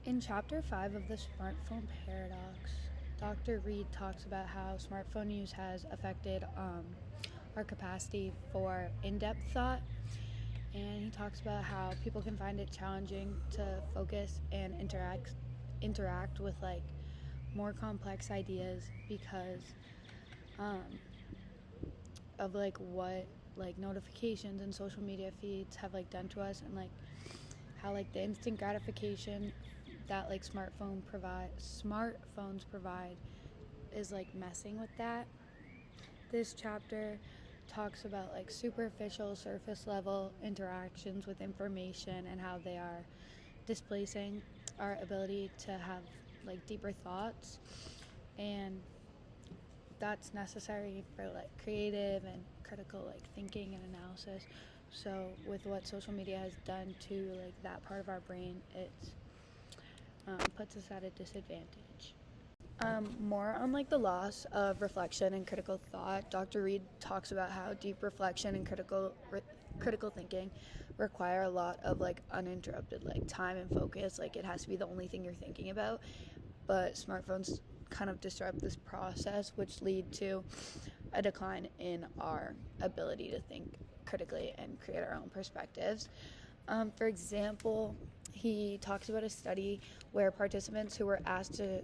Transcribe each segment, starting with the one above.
In Chapter 5 of the Smartphone Paradox, Dr. Reed talks about how smartphone use has affected our capacity for in depth thought. And he talks about how people can find it challenging to focus and interact with like more complex ideas because of like what like notifications and social media feeds have like done to us, and like how like the instant gratification that like smartphones provide is like messing with that. This chapter talks about like superficial surface level interactions with information and how they are displacing our ability to have like deeper thoughts, and that's necessary for like creative and critical like thinking and analysis. So with what social media has done to like that part of our brain, it puts us at a disadvantage. More on like the loss of reflection and critical thought, Dr. Reed talks about how deep reflection and critical thinking require a lot of like uninterrupted like time and focus. Like it has to be the only thing you're thinking about. But smartphones kind of disrupt this process, which lead to a decline in our ability to think critically and create our own perspectives. For example, he talks about a study where participants who were asked to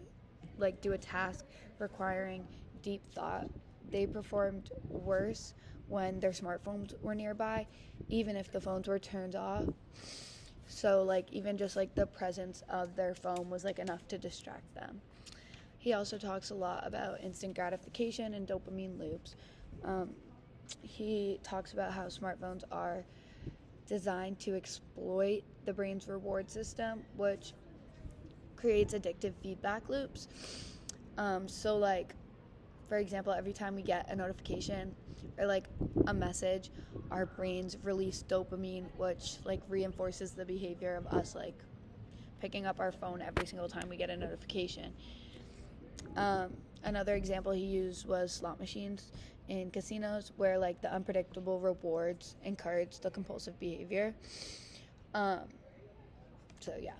like do a task requiring deep thought, they performed worse when their smartphones were nearby, even if the phones were turned off. So like even just like the presence of their phone was like enough to distract them. He also talks a lot about instant gratification and dopamine loops. He talks about how smartphones are designed to exploit the brain's reward system, which creates addictive feedback loops. So like, for example, every time we get a notification or like a message, our brains release dopamine, which like reinforces the behavior of us like picking up our phone every single time we get a notification. Another example he used was slot machines in casinos, where like the unpredictable rewards encourage the compulsive behavior. So yeah.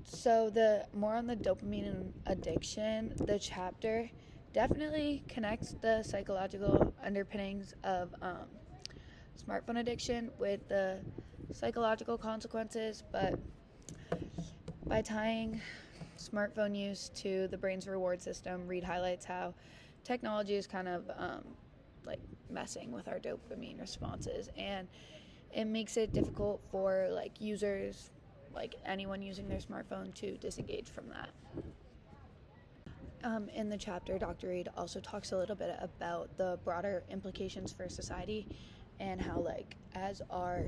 So the more on the dopamine addiction, the chapter definitely connects the psychological underpinnings of smartphone addiction with the psychological consequences, but by tying smartphone use to the brain's reward system, Reed highlights how technology is kind of like messing with our dopamine responses, and it makes it difficult for like users, like anyone using their smartphone, to disengage from that. In the chapter, Dr. Reed also talks a little bit about the broader implications for society and how like as our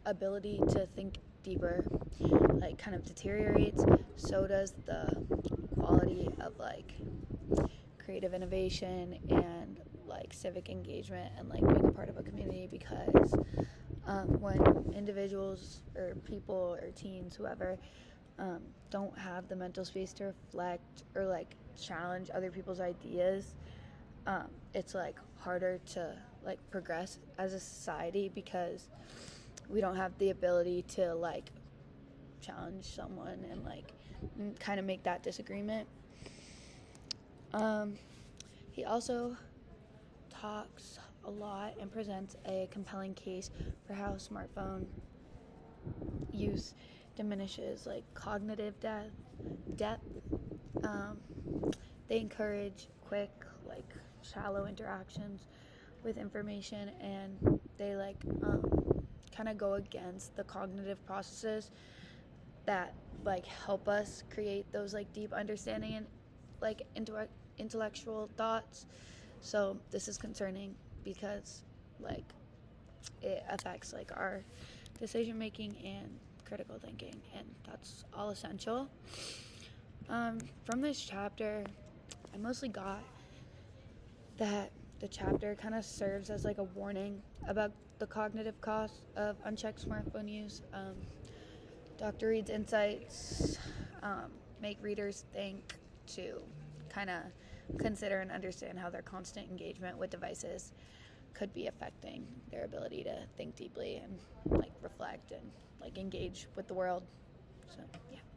ability to think deeper like kind of deteriorates, so does the quality of like creative innovation and like civic engagement and like being a part of a community, because when individuals or people or teens, whoever, don't have the mental space to reflect or like challenge other people's ideas, it's like harder to like progress as a society, because we don't have the ability to like challenge someone and like kind of make that disagreement. He also talks a lot and presents a compelling case for how smartphone use diminishes like cognitive depth. They encourage quick, like shallow interactions with information, and they like kind of go against the cognitive processes that like help us create those like deep understanding and like intellectual thoughts. So this is concerning because like it affects like our decision making and critical thinking, and that's all essential. From this chapter, I mostly got that the chapter kind of serves as like a warning about the cognitive costs of unchecked smartphone use. Dr. Reed's insights make readers think to kind of consider and understand how their constant engagement with devices could be affecting their ability to think deeply and like reflect and like engage with the world. So yeah.